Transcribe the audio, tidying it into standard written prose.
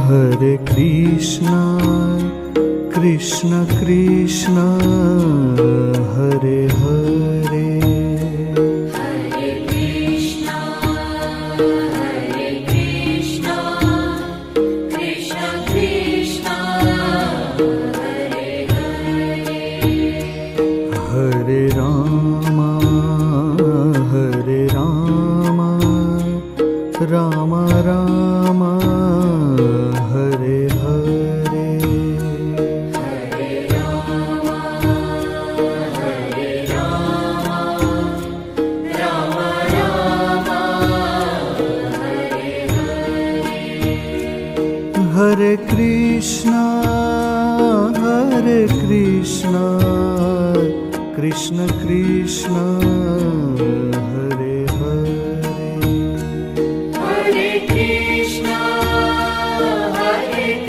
Hare Krishna, Krishna Krishna, Hare Hare, Hare Krishna, Krishna Krishna, Hare Hare, Hare Rama, Rama Rama, Hare Hare, Hare Rama, Rama Rama, Hare Hare, Hare Krishna, Krishna Krishna,